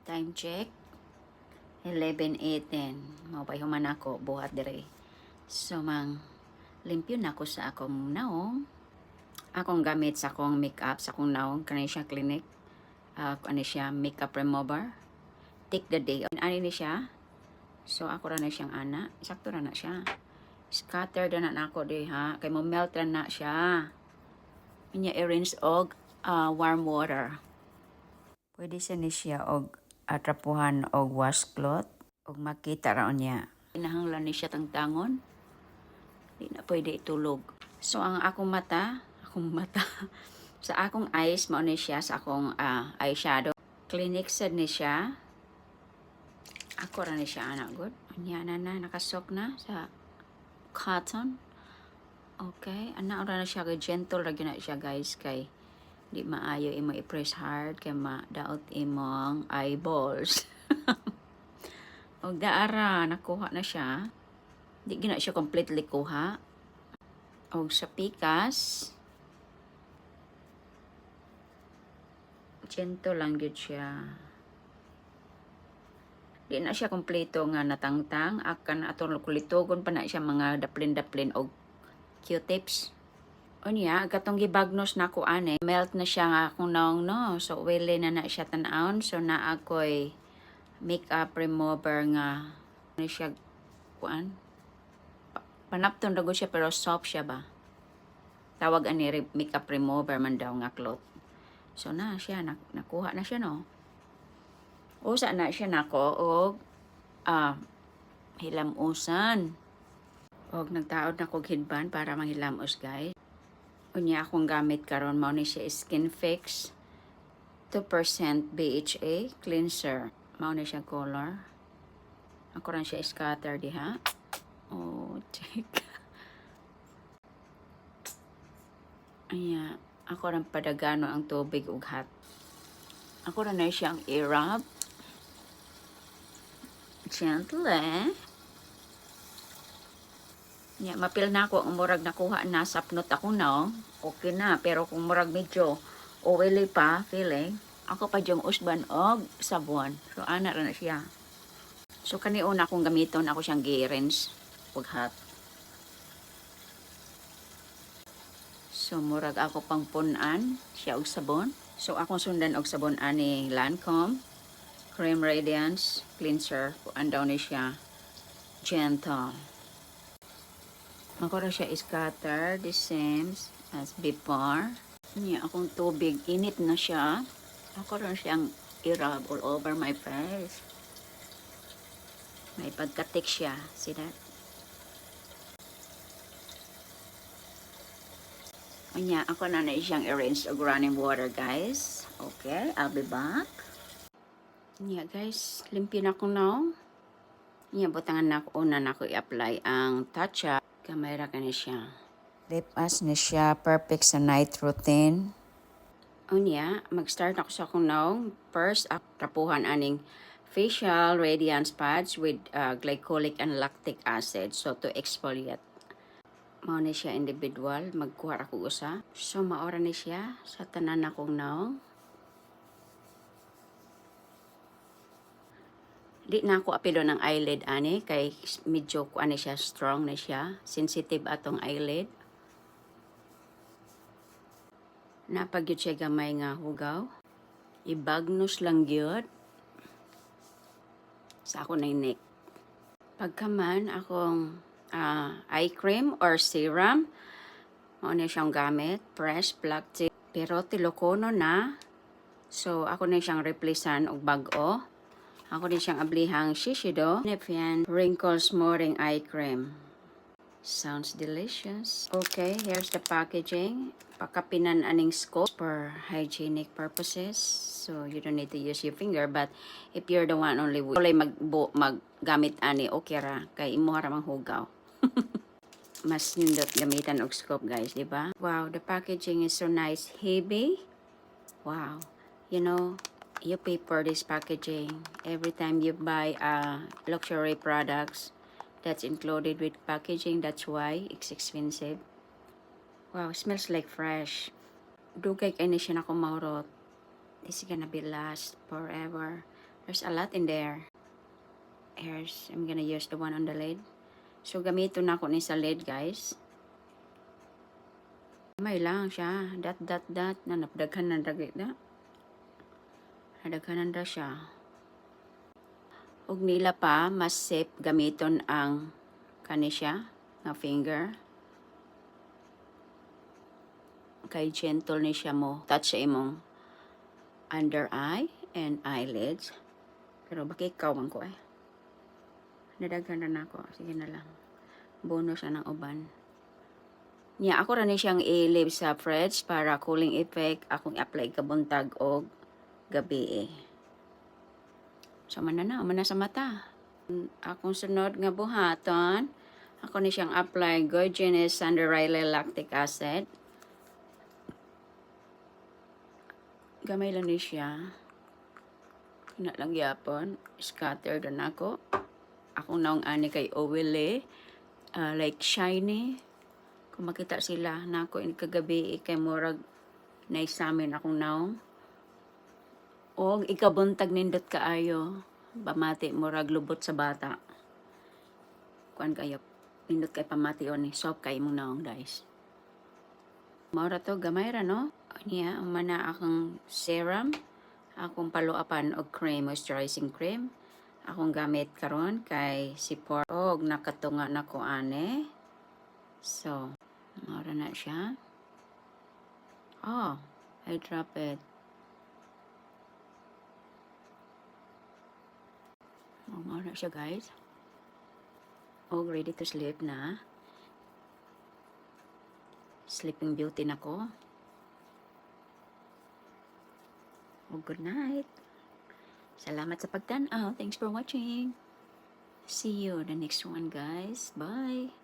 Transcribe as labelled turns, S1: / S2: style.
S1: Time check, 11:18. Mapay human ako, buhat dire. So, limpyo na ako sa akong naong. Akong gamit sa akong makeup, sa akong naong, kanina siya clinic. Ano siya, makeup remover. Take the day. Ano ni siya? So, ako na siyang ana. Sakto na siya. Scatter na ako di ha. Kay mo melt na siya. Inya i-rinse og warm water. Pwede siya og atrapuhan og washcloth og makita raon niya. Kinahanglan ni siya tangtangon. Di na pwede itulog. So ang akong mata sa akong eyes mao ni siya sa akong eyeshadow. Clinique sad ni siya. Ako ra ni siya anak good. Anya na nakasok na sa cotton. Okay, ana ora na siya gentle ra gyud na siya guys kay di maayo imo i-press hard kay madaot imong eyeballs. Og daara nakuha na siya. Di gina siya completely kuha. Og sa pikas gentle lang gyud siya. Di na siya kompleto nga natangtang akan atong kulitogon pa na siya mga daplin-daplin og Q-tips. Unya, katong gibagnos na ko ane, melt na siya nga akong naong no. So, wili na siya tan-aon. So, na ako'y makeup remover nga. Ano siya, kuan? Panapton dago siya pero soft siya ba? Tawag ani makeup remover man daw nga cloth. So, na siya, nakuha na siya no. Usa na siya nako og hilamusan. Og nagtaod na kog hidban para manghilamos guys. Unya akong gamit karon mao ni siya Skin Fix 2% BHA cleanser. Mao ni siya color. Ako ran siya scatter diha. Oh, check. Anya, ako ran padagano ang tubig ug hot. Ako ran na siyang i-rub. Gentle Nya, mapil na ako ang murag nakuha na sapnot ako no. Okay na, pero kung murag medyo oily pa, feeling, ako pa diyong usban og sabon. So, ana ra na siya. So, kaniuna akong gamiton ako siyang gi-rinse ug hot. So, murag ako pang punan siya og sabon. So, akong sundan og sabon ani Lancome Cream Radiance Cleanser. Kuan daw ni siya. Gentle. Ako ra siya scatter the same as before. Niya akong tubig, init na siya. Ako rin siyang i-rub all over my face. May pagkatik siya. See that? Niya ako na siyang i-rinse og running water guys. Okay, I'll be back. Niya guys, limpyo na ko now. Niya butangan na ako una na ako i-apply ang touch-up. Kamay ra kani siya. Lip as ni siya, perfect sa night routine. Unya, mag-start ako sa akong naong. First, trapuhan aning facial radiance pads with glycolic and lactic acid. So, to exfoliate. Mao ni siya individual. Magkuha ako usa. So, maora ni siya sa tanan akong naong. Di na ako apilo ng eyelid ani kay medyo kuan siya strong na siya, sensitive atong eyelid. Napagyud siya gamay nga hugaw. Ibagnos lang gyud sa ako na neck. Pagkaman akong eye cream or serum, mao na siyang gamit, fresh black tea. Pero tilokono na. So ako na siyang replacean og bag-o. Ako din siyang ablihang Shiseido Nepean Wrinkle Smoothing Eye Cream. Sounds delicious. Okay, here's the packaging. Pakapinan aning scope for hygienic purposes. So, you don't need to use your finger. But, if you're the one only wala maggamit ani, okay ra. Kay imo ra mang hugaw. Mas nindot gamitan og scope, guys, di ba? Wow, the packaging is so nice. Heavy. Wow. You know, you pay for this packaging every time you buy luxury products that's included with packaging. That's why it's expensive. Wow, smells like fresh. Dugay kay ni siya na kumaurot. This is gonna be last forever. There's a lot in there. Here's, I'm gonna use the one on the lid. So, gamito na ako ni sa lid, guys. May lang siya. Dot. Na napdaghan na dagit na. Nadaghanan na siya. Ug nila pa, mas safe gamiton ang kanisya nga finger. Kay gentle ni siya mo. Touch sa imong under eye and eyelids. Pero baki ikaw man ko eh. Nadaghan na ako. Sige na lang. Bonus siya ng uban. Nya ako ra ni siyang i-leave sa fridge para cooling effect akong i-apply kabuntag og gabi eh. So man na sa mata. Akong sunod nga buhaton, ako ni siyang apply Gorgeous Sunderella Lactic Acid. Gamay lang ni siya. Ina lang yapon, scattered na ako. Akong naong ani kay oily, like shiny. Kung makita sila na ako kagabi kay murag naisamin akong naong. O ikabuntag nindot kaayo, pamati murag lubot sa bata. Kuan kayo, nindot kay pamati o ni soft kay mong naong guys. Maura to gamay ra no? Niya, umana akong serum, akong paluapan og cream, moisturizing cream. Akong gamit karon kay si og nakatunga na ko ane. So, maura na siya. Oh, I drop it. Oh, maura na siya guys. Og ready to sleep na. Sleeping Beauty na ko. Oh, good night. Salamat sa pagtanaw. Thanks for watching. See you the next one, guys. Bye.